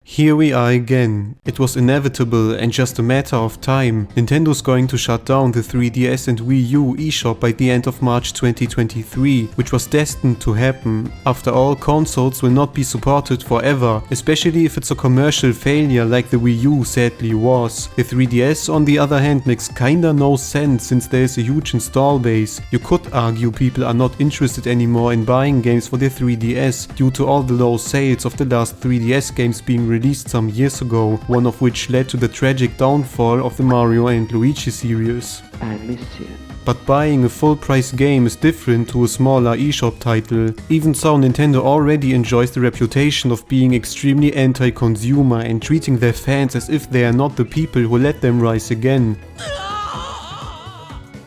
Here we are again. It was inevitable and just a matter of time. Nintendo's going to shut down the 3DS and Wii U eShop by the end of March 2023, which was destined to happen. After all, consoles will not be supported forever, especially if it's a commercial failure like the Wii U sadly was. The 3DS on the other hand makes kinda no sense since there is a huge install base. You could argue people are not interested anymore in buying games for their 3DS due to all the low sales of the last 3DS games being released some years ago, one of which led to the tragic downfall of the Mario and Luigi series. I miss you. But buying a full price game is different to a smaller eShop title. Even so, Nintendo already enjoys the reputation of being extremely anti-consumer and treating their fans as if they are not the people who let them rise again.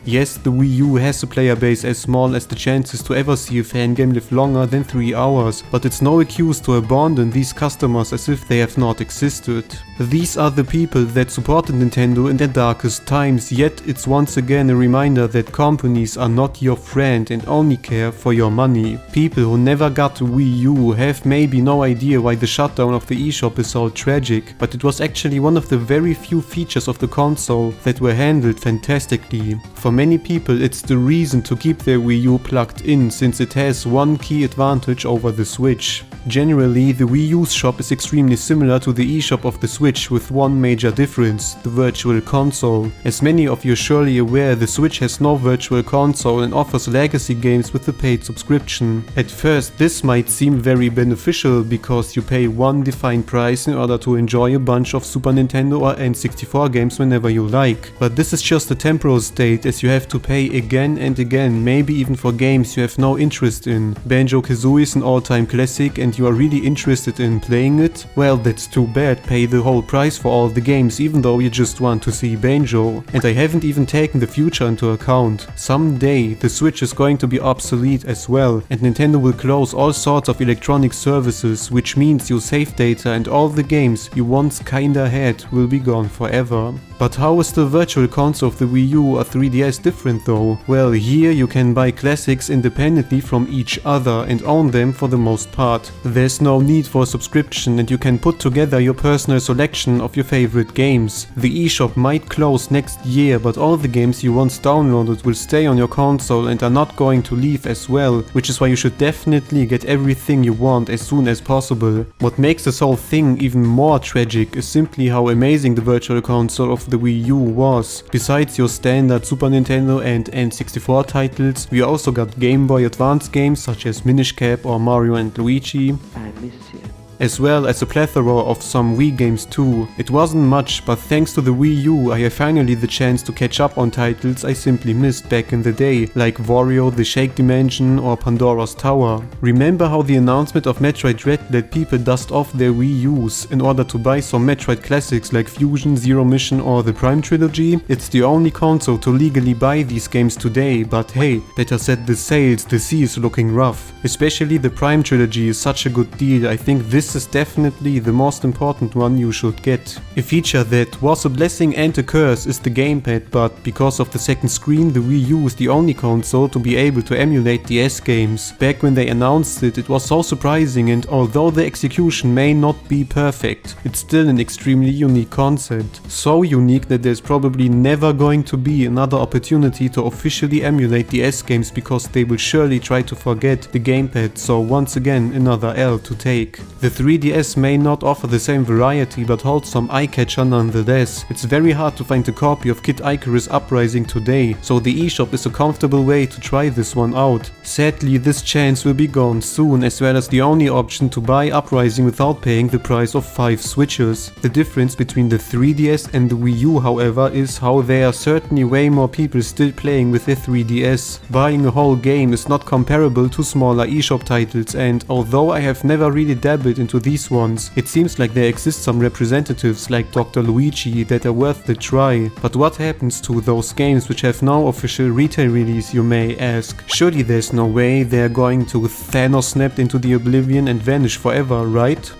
Yes, the Wii U has a player base as small as the chances to ever see a fan game live longer than 3 hours, but it's no excuse to abandon these customers as if they have not existed. These are the people that supported Nintendo in their darkest times, yet it's once again a reminder that companies are not your friend and only care for your money. People who never got a Wii U have maybe no idea why the shutdown of the eShop is so tragic, but it was actually one of the very few features of the console that were handled fantastically. For many people it's the reason to keep their Wii U plugged in, since it has one key advantage over the Switch. Generally, the Wii U's shop is extremely similar to the eShop of the Switch, with one major difference: the Virtual Console. As many of you are surely aware, the Switch has no Virtual Console and offers legacy games with a paid subscription. At first this might seem very beneficial because you pay one defined price in order to enjoy a bunch of Super Nintendo or N64 games whenever you like. But this is just a temporal state, as you have to pay again and again, maybe even for games you have no interest in. Banjo-Kazooie is an all-time classic and you are really interested in playing it? Well, that's too bad, pay the whole price for all the games even though you just want to see Banjo. And I haven't even taken the future into account. Someday the Switch is going to be obsolete as well, and Nintendo will close all sorts of electronic services, which means your save data and all the games you once kinda had will be gone forever. But how is the Virtual Console of the Wii U or 3DS different though? Well, here you can buy classics independently from each other and own them for the most part. There's no need for a subscription and you can put together your personal selection of your favorite games. The eShop might close next year, but all the games you once downloaded will stay on your console and are not going to leave as well, which is why you should definitely get everything you want as soon as possible. What makes this whole thing even more tragic is simply how amazing the Virtual Console of the Wii U was. Besides your standard Super Nintendo and N64 titles, we also got Game Boy Advance games such as Minish Cap or Mario and Luigi, I miss you. as well as a plethora of some Wii games too. It wasn't much, but thanks to the Wii U I have finally the chance to catch up on titles I simply missed back in the day, like Wario, The Shake Dimension or Pandora's Tower. Remember how the announcement of Metroid Dread let people dust off their Wii U's in order to buy some Metroid classics like Fusion, Zero Mission or the Prime Trilogy? It's the only console to legally buy these games today, but hey, better set the sails, the sea is looking rough. Especially the Prime Trilogy is such a good deal. I think this is definitely the most important one you should get. A feature that was a blessing and a curse is the gamepad, but because of the second screen, the Wii U is the only console to be able to emulate DS games. Back when they announced it, it was so surprising, and although the execution may not be perfect, it's still an extremely unique concept. So unique that there's probably never going to be another opportunity to officially emulate DS games because they will surely try to forget the gamepad, so once again another L to take. The 3DS may not offer the same variety but holds some eye-catcher nonetheless. It's very hard to find a copy of Kid Icarus Uprising today, so the eShop is a comfortable way to try this one out. Sadly, this chance will be gone soon, as well as the only option to buy Uprising without paying the price of 5 Switches. The difference between the 3DS and the Wii U, however, is how there are certainly way more people still playing with their 3DS. Buying a whole game is not comparable to smaller eShop titles, and although I have never really dabbled into these ones, it seems like there exist some representatives like Dr. Luigi that are worth the try. But what happens to those games which have no official retail release, you may ask? Surely there's no way they're going to Thanos snapped into the oblivion and vanish forever, right?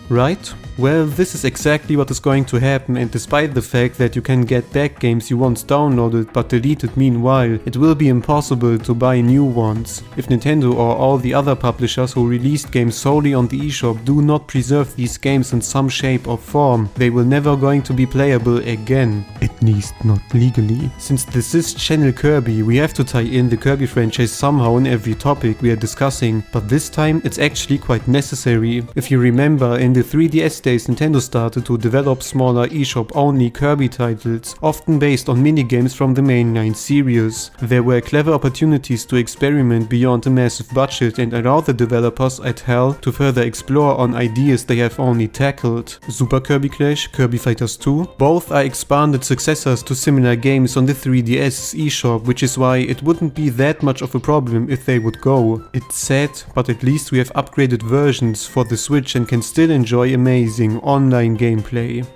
Right? Well, this is exactly what is going to happen, and despite the fact that you can get back games you once downloaded but deleted meanwhile, it will be impossible to buy new ones. If Nintendo or all the other publishers who released games solely on the eShop do not preserve these games in some shape or form, they will never going to be playable again. At least not legally. Since this is Channel Kirby, we have to tie in the Kirby franchise somehow in every topic we are discussing, but this time it's actually quite necessary. If you remember, in the 3DS days Nintendo started to develop smaller eShop only Kirby titles, often based on minigames from the mainline series. There were clever opportunities to experiment beyond a massive budget and allow the developers at HAL to further explore on ideas they have only tackled. Super Kirby Clash, Kirby Fighters 2, both are expanded successors to similar games on the 3DS eShop, which is why it wouldn't be that much of a problem if they would go. It's sad, but at least we have upgraded versions for the Switch and can still enjoy amazing online gameplay.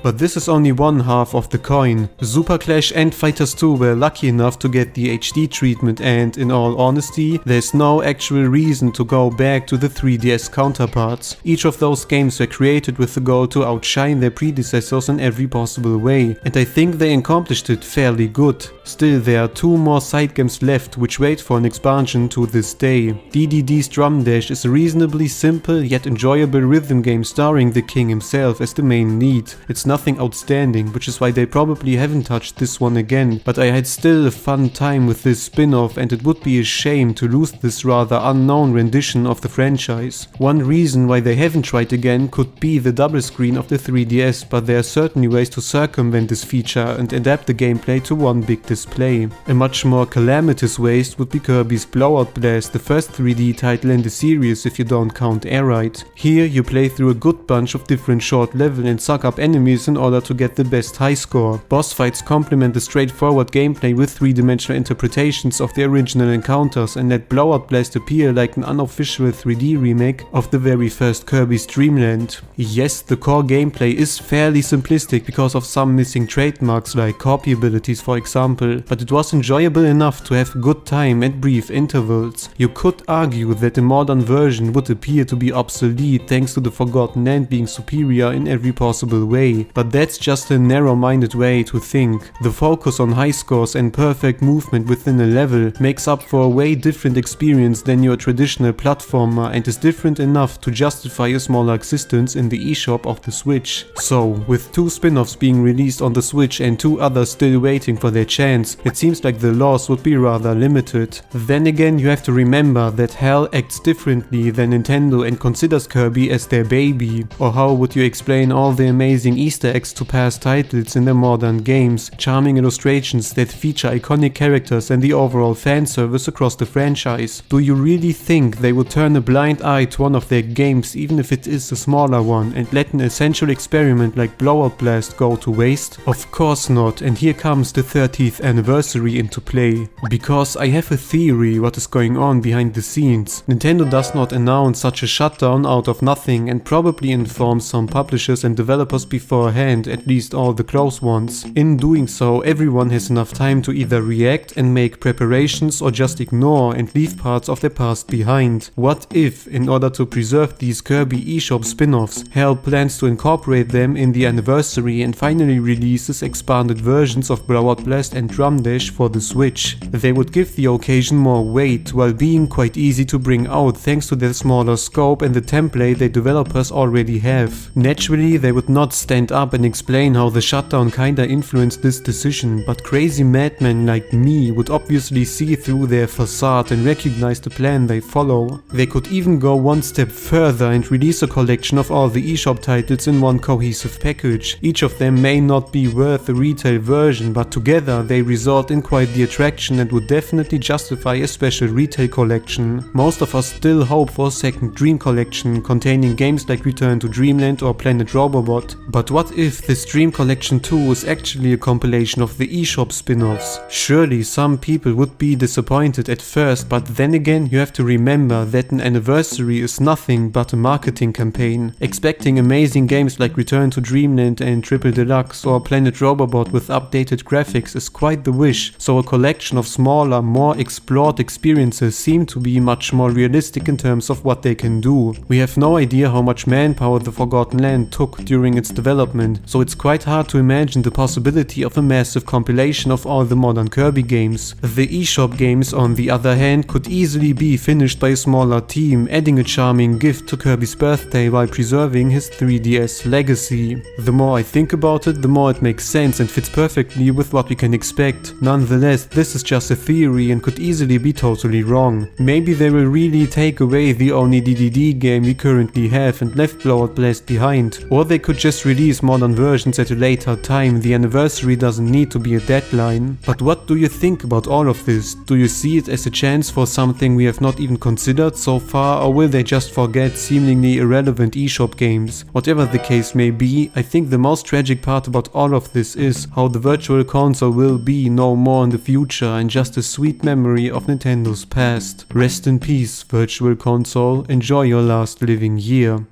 But this is only one half of the coin. Super Clash and Fighters 2 were lucky enough to get the HD treatment, and in all honesty, there's no actual reason to go back to the 3DS counterparts. Each of those games were created with the goal to outshine their predecessors in every possible way, and I think they accomplished it fairly good. Still, there are 2 more side games left which wait for an expansion to this day. DDD's Drum Dash is a reasonably simple yet enjoyable rhythm game starring the king himself as the main lead. It's nothing outstanding, which is why they probably haven't touched this one again, but I had still a fun time with this spin-off, and it would be a shame to lose this rather unknown rendition of the franchise. One reason why they haven't tried again could be the double screen of the 3DS, but there are certainly ways to circumvent this feature and adapt the gameplay to one big display. A much more calamitous waste would be Kirby's Blowout Blast, the first 3D title in the series if you don't count Air Ride. Here you play through a good bunch of different short levels and suck up enemies in order to get the best high score. Boss fights complement the straightforward gameplay with 3-dimensional interpretations of the original encounters and let Blowout Blast appear like an unofficial 3D remake of the very first Kirby's Dream Land. Yes, the core gameplay is fairly simplistic because of some missing trademarks like copy abilities for example, but it was enjoyable enough to have good time at brief intervals. You could argue that the modern version would appear to be obsolete thanks to the Forgotten Land being superior in every possible way, but that's just a narrow-minded way to think. The focus on high scores and perfect movement within a level makes up for a way different experience than your traditional platformer and is different enough to justify a smaller existence in the eShop of the Switch. So, with 2 spin-offs being released on the Switch and 2 others still waiting for their chance, it seems like the loss would be rather limited. Then again, you have to remember that HAL acts differently than Nintendo and considers Kirby as their baby. Or how would you explain all the amazing Easter eggs to past titles in their modern games, charming illustrations that feature iconic characters and the overall fan service across the franchise? Do you really think they would turn a blind eye to one of their games even if it is a smaller one and let an essential experiment like Blowout Blast go to waste? Of course not, and here comes the 30th anniversary into play. Because I have a theory what is going on behind the scenes. Nintendo does not announce such a shutdown out of nothing and probably informs some publishers and developers beforehand, at least all the close ones. In doing so, everyone has enough time to either react and make preparations or just ignore and leave parts of their past behind. What if, in order to preserve these Kirby eShop spin-offs, HAL plans to incorporate them in the anniversary and finally releases expanded versions of Blowout Blast and Drum Dash for the Switch? They would give the occasion more weight while being quite easy to bring out thanks to their smaller scope and the template their developers already have. Naturally, they would not stand up and explain how the shutdown kinda influenced this decision, but crazy madmen like me would obviously see through their facade and recognize the plan they follow. They could even go one step further and release a collection of all the eShop titles in one cohesive package. Each of them may not be worth a retail version, but together they result in quite the attraction and would definitely justify a special retail collection. Most of us still hope for a second Dream collection containing games like Return to Dreamland or Planet Robobot, but what what if this Dream Collection 2 is actually a compilation of the eShop spin-offs? Surely some people would be disappointed at first, but then again you have to remember that an anniversary is nothing but a marketing campaign. Expecting amazing games like Return to Dreamland and Triple Deluxe or Planet Robobot with updated graphics is quite the wish, so a collection of smaller, more explored experiences seem to be much more realistic in terms of what they can do. We have no idea how much manpower the Forgotten Land took during its development, so it's quite hard to imagine the possibility of a massive compilation of all the modern Kirby games. The eShop games, on the other hand, could easily be finished by a smaller team, adding a charming gift to Kirby's birthday while preserving his 3DS legacy. The more I think about it, the more it makes sense and fits perfectly with what we can expect. Nonetheless, this is just a theory and could easily be totally wrong. Maybe they will really take away the only DDD game we currently have and left Blowout Blast behind. Or they could just release modern versions at a later time. The anniversary doesn't need to be a deadline. But what do you think about all of this? Do you see it as a chance for something we have not even considered so far, or will they just forget seemingly irrelevant eShop games? Whatever the case may be, I think the most tragic part about all of this is how the Virtual Console will be no more in the future and just a sweet memory of Nintendo's past. Rest in peace, Virtual Console. Enjoy your last living year.